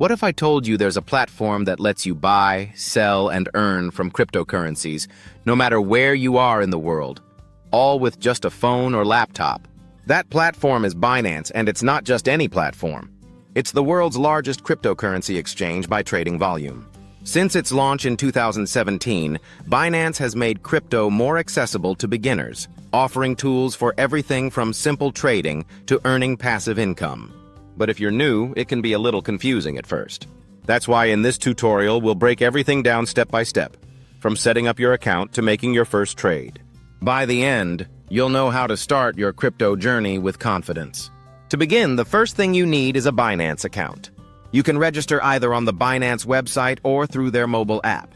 What if I told you there's a platform that lets you buy, sell, and earn from cryptocurrencies, no matter where you are in the world, all with just a phone or laptop? That platform is Binance, and it's not just any platform. It's the world's largest cryptocurrency exchange by trading volume. Since its launch in 2017, Binance has made crypto more accessible to beginners, offering tools for everything from simple trading to earning passive income. But if you're new, it can be a little confusing at first. That's why in this tutorial, we'll break everything down step by step, from setting up your account to making your first trade. By the end, you'll know how to start your crypto journey with confidence. To begin, the first thing you need is a Binance account. You can register either on the Binance website or through their mobile app.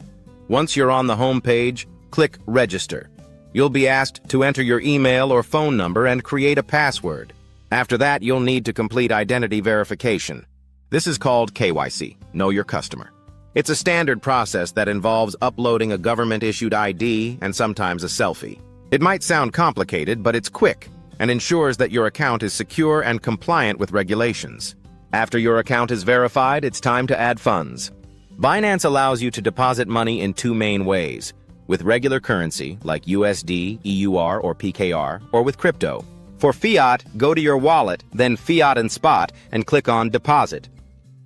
Once you're on the home page, click Register. You'll be asked to enter your email or phone number and create a password. After that, you'll need to complete identity verification. This is called KYC, Know Your Customer. It's a standard process that involves uploading a government-issued ID and sometimes a selfie. It might sound complicated, but it's quick and ensures that your account is secure and compliant with regulations. After your account is verified, it's time to add funds. Binance allows you to deposit money in two main ways: with regular currency, like USD, EUR, or PKR, or with crypto. For fiat, go to your wallet, then fiat and spot, and click on Deposit.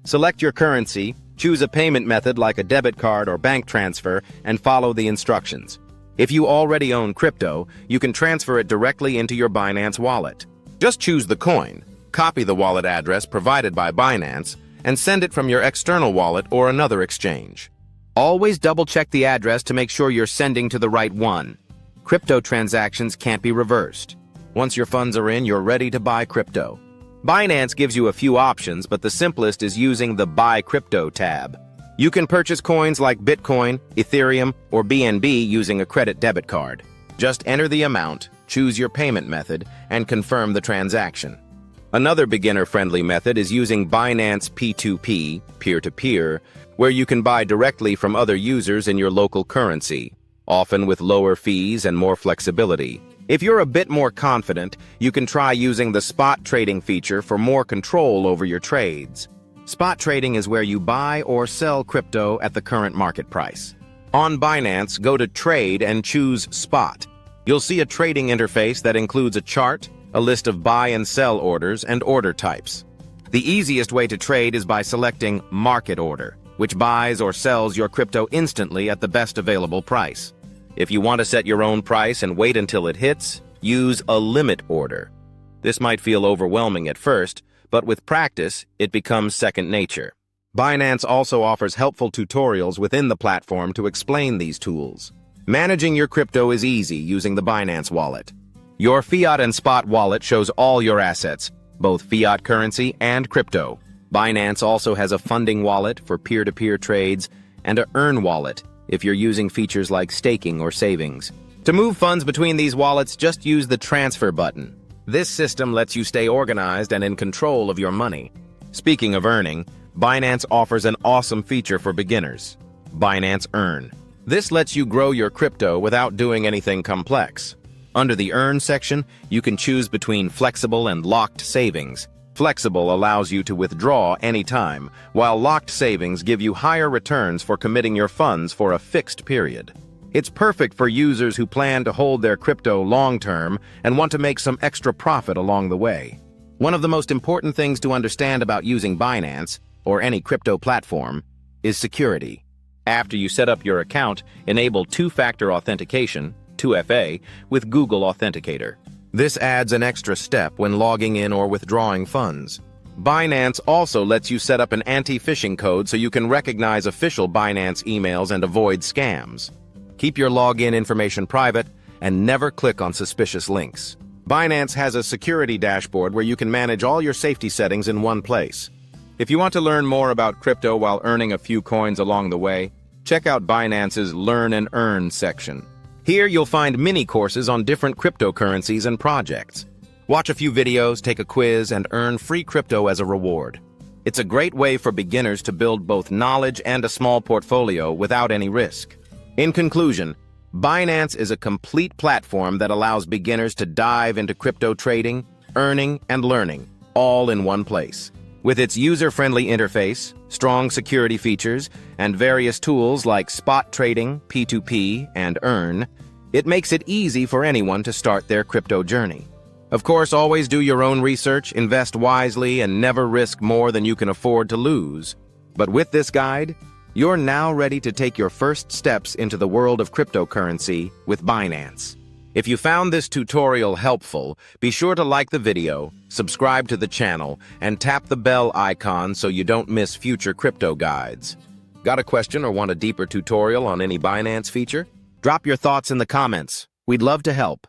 Select your currency, choose a payment method like a debit card or bank transfer, and follow the instructions. If you already own crypto, you can transfer it directly into your Binance wallet. Just choose the coin, copy the wallet address provided by Binance, and send it from your external wallet or another exchange. Always double-check the address to make sure you're sending to the right one. Crypto transactions can't be reversed. Once your funds are in, you're ready to buy crypto. Binance gives you a few options, but the simplest is using the Buy Crypto tab. You can purchase coins like Bitcoin, Ethereum, or BNB using a credit debit card. Just enter the amount, choose your payment method, and confirm the transaction. Another beginner-friendly method is using Binance P2P, peer-to-peer, where you can buy directly from other users in your local currency, often with lower fees and more flexibility. If you're a bit more confident, you can try using the spot trading feature for more control over your trades. Spot trading is where you buy or sell crypto at the current market price. On Binance, go to Trade and choose Spot. You'll see a trading interface that includes a chart, a list of buy and sell orders, and order types. The easiest way to trade is by selecting Market Order, which buys or sells your crypto instantly at the best available price. If you want to set your own price and wait until it hits, use a limit order. This might feel overwhelming at first, but with practice, it becomes second nature. Binance also offers helpful tutorials within the platform to explain these tools. Managing your crypto is easy using the Binance Wallet. Your fiat and spot wallet shows all your assets, both fiat currency and crypto. Binance also has a funding wallet for peer-to-peer trades and a earn wallet if you're using features like staking or savings. To move funds between these wallets, just use the transfer button. This system lets you stay organized and in control of your money. Speaking of earning, Binance offers an awesome feature for beginners: Binance Earn. This lets you grow your crypto without doing anything complex. Under the Earn section, you can choose between flexible and locked savings. Flexible allows you to withdraw anytime, while locked savings give you higher returns for committing your funds for a fixed period. It's perfect for users who plan to hold their crypto long-term and want to make some extra profit along the way. One of the most important things to understand about using Binance, or any crypto platform, is security. After you set up your account, enable two-factor authentication, 2FA, with Google Authenticator. This adds an extra step when logging in or withdrawing funds. Binance also lets you set up an anti-phishing code so you can recognize official Binance emails and avoid scams. Keep your login information private and never click on suspicious links. Binance has a security dashboard where you can manage all your safety settings in one place. If you want to learn more about crypto while earning a few coins along the way, check out Binance's Learn and Earn section. Here you'll find mini courses on different cryptocurrencies and projects. Watch a few videos, take a quiz, and earn free crypto as a reward. It's a great way for beginners to build both knowledge and a small portfolio without any risk. In conclusion, Binance is a complete platform that allows beginners to dive into crypto trading, earning, and learning, all in one place. With its user-friendly interface, strong security features, and various tools like spot trading, P2P, and Earn, it makes it easy for anyone to start their crypto journey. Of course, always do your own research, invest wisely, and never risk more than you can afford to lose. But with this guide, you're now ready to take your first steps into the world of cryptocurrency with Binance. If you found this tutorial helpful, be sure to like the video, subscribe to the channel, and tap the bell icon so you don't miss future crypto guides. Got a question or want a deeper tutorial on any Binance feature? Drop your thoughts in the comments. We'd love to help.